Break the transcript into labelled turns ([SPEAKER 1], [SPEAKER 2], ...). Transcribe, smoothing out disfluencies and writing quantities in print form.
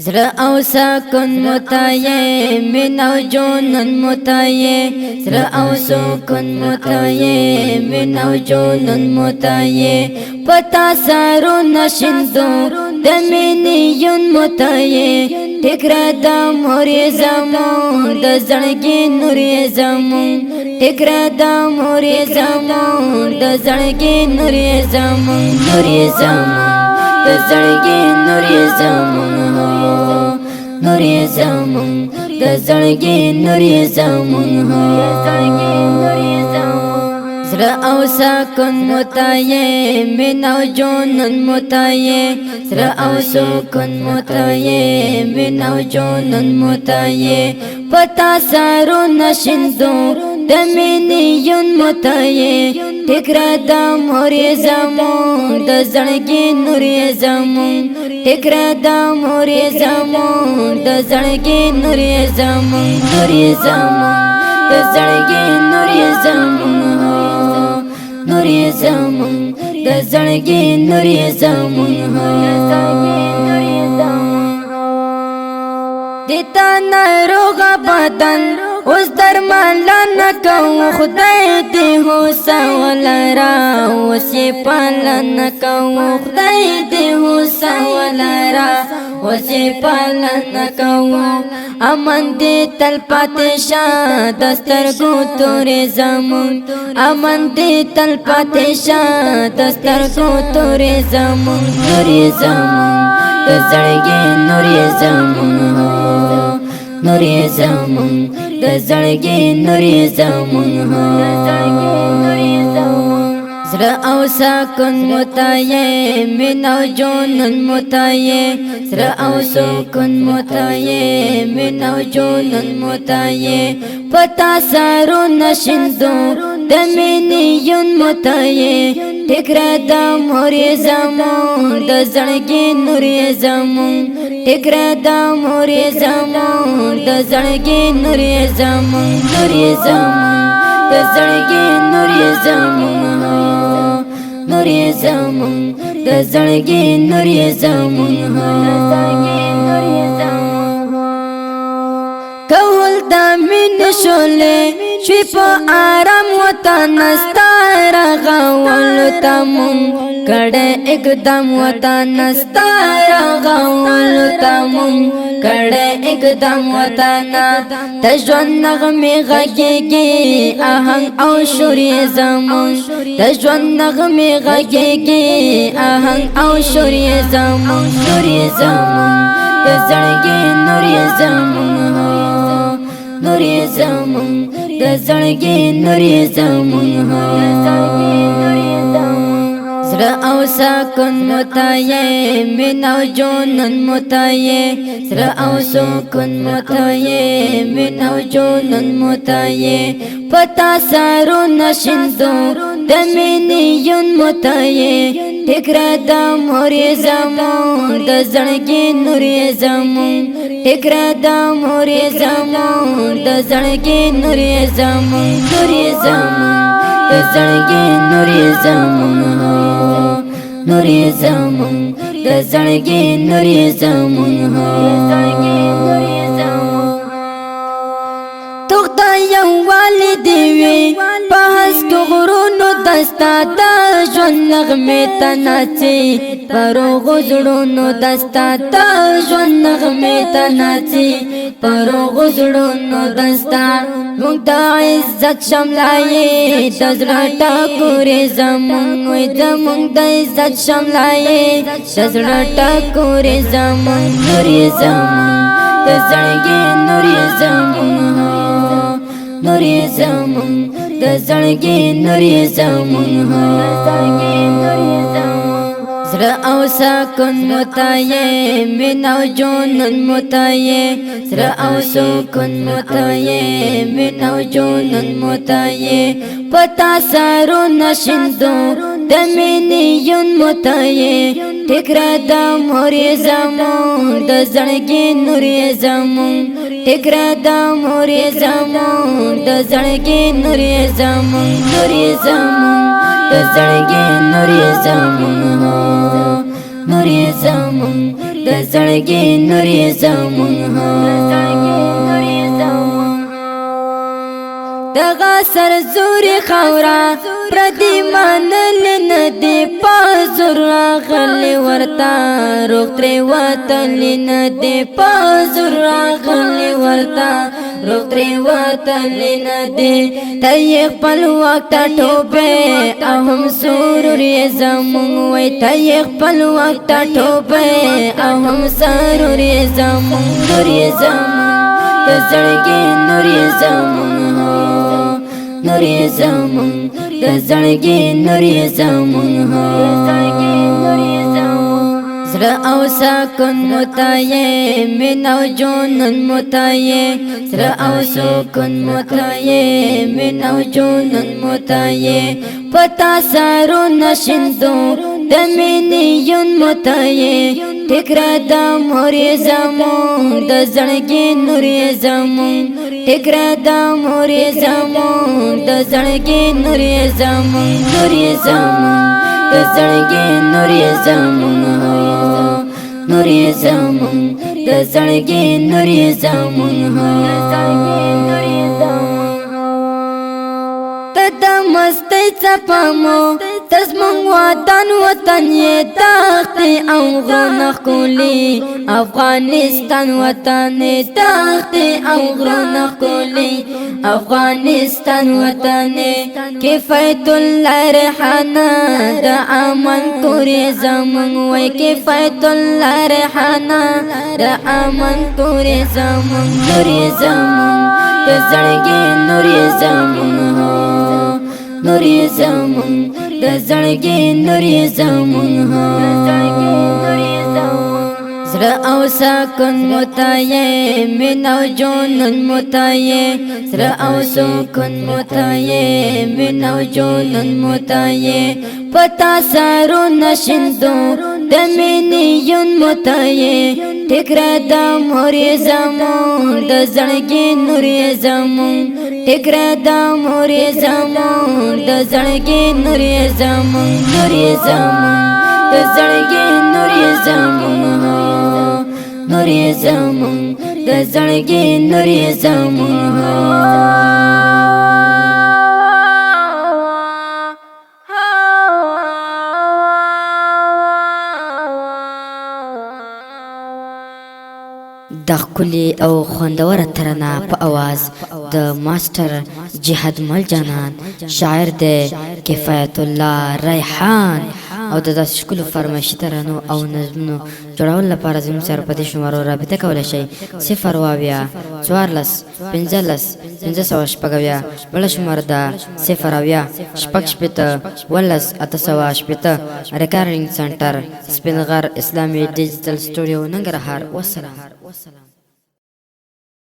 [SPEAKER 1] زړه او سکون متایې مینه او جنون متایې زړه او سکون متایې مینه او جنون متایې پتا سارو نشندو د مینې یون متایې ټکرا د مورې زمون د زړګي نورې زمون ټکرا د مورې زمون د زړګي نورې زمون نورې زمون د زړګي نورې زمون نورې زمون د زړګي نورې زمون زړه او سکون متایې مینه او جنون متایې زړه او سکون متایې مینه او جنون متایې پتا سارو نشندو د مینې یون متایې ټکرا د مورې زمون د زړګي نورې زمون ټکرا د مورې زمون د زړګي نورې زمون نورې زمون د زړګي نورې زمون نورې زمون د زړګي نورې زمون دیتا ناروغ بدن اوس درمل نه کوم خدای دې هوسا ولرا اوس پالن کوم خدای دې هوسا ولرا اوس پالن کوم امن دې تل پاتې شه دسترګو تورې زمون امن دې تل پاتې شه دسترګو تورې زمون نورې زمون د زړګي نورې زمون نورې زمون د زړګي نورې زمون زړه او سکون متایې مینه او جنون متایې زړه او سکون متایې مینه او جنون متایې پتا سارو نشندو د مینې یون متایې ټکرا د مورې زمون د زړګي نورې زمون ټکرا د مورې زمون د زړګي نورې زمون نورې زمون د زړګي نورې زمون نورې زمون د زړګي نورې زمون کول د مين شولې شي په آرام وطن ستار غول تمون کړه एकदम وطن ستار غول تمون کړه एकदम وطن تجون نغمه غږیږي آهنګ او شوري زمون تجون نغمه غږیږي آهنګ او شوري زمون شوري زمون د زړګي نورې زمون نورې زمون د زړګي نورې زمون زړه او سکون متایې مینه او جنون متایې زړه او سکون متایې مینه او جنون متایې پتا سارو نشندو د مینې یون متایې ټکرا د مورې زمون د زړګي نورې زمون ټکرا د مورې زمون د زړګي نورې زمون نورې زمون د زړګي نورې زمون نورې زمون د زړګي نورې زمون توخته یو والدې وي په هسکو غرونو دستا د ژوند نغمې ته ناڅي پروغو زړونو دستا د ژوند نغمې ته ناڅي پروغو زړونو دستا موږ د عزت شملایې د زړه ټکورې زمون وې زموږ د عزت شملایې د زړه ټکورې زمون نورې زمون د زړګي نورې زمون نورې زمون د زړګي نورې زمون زړه او سکون متایې مینه او جنون متایې زړه او سکون متایې مینه او جنون متایې پتا سارو نشندو د مینې یون متایې ټکرا د مورې زمون د زړګي نورې زمون ټکرا د مورې زمون د زړګي نورې زمون نورې زمون د زړګي نورې زمون نورې زمون د د زړګي نور زمون دغه سر زوري خورا پردي مانل ندي پازور راغلي ورتا روغ تري وطن ندي پازور راغلي ورتا روغ تري وطن ندي تای خپل وخت ټوبه اهم سرور زمون وای تای خپل وخت ټوبه اهم سرور زمون نور زمون د زړګي نور زمون نور زمون د زړګي نور زمون زړه او سکون متایې مینو جنون متایې زړه او سکون متایې مینو جنون متایې پتا سارو نشندو د مینیون متایې ټکرا د مور زمون د زړګي نور زمون ټکرا د مور زمون د زړګي نور زمون نور زمون د زړګي نور زمون نور زمون د زړګي نور زمون ته مستی چپامو تزمون وطن یې تخت او غرونه ښکلي افغانستان وطن تخت او غرونه ښکلي افغانستان وطن کفایت الله ریحانه د امن کورې زمون وای کفایت الله ریحانه د امن کورې زمون نور زمون د زړګي نور زمون نور زمون د زړګي نور زمون زړه او سکون متایې مینو جنون متایې زړه او سکون متایې مینو جنون متایې پتا سارو نشندو د مینیون متایې ټکرا د مور زمون د زړګي نور زمون ټکرا د مور زمون د زړګي نور زمون نور زمون د زړګي نور زمون نور زمون د زړګي نور زمون د ښکلي او خوندوره ترانه په اواز د ماستر جهاد مل جانان شاعر دی کفایت الله ریحان او د داسې ښکلو فرمایشي ترانو او نظمونو جوړولو لپاره زموږ سره په دې شمارو رابطه کولی شئ 0 14 15 560 بله شماره ده 0 6 880 ریکارډینګ سنټر سپین غر اسلامي ډیجیټل سټوډیو ننګرهار. والسلام.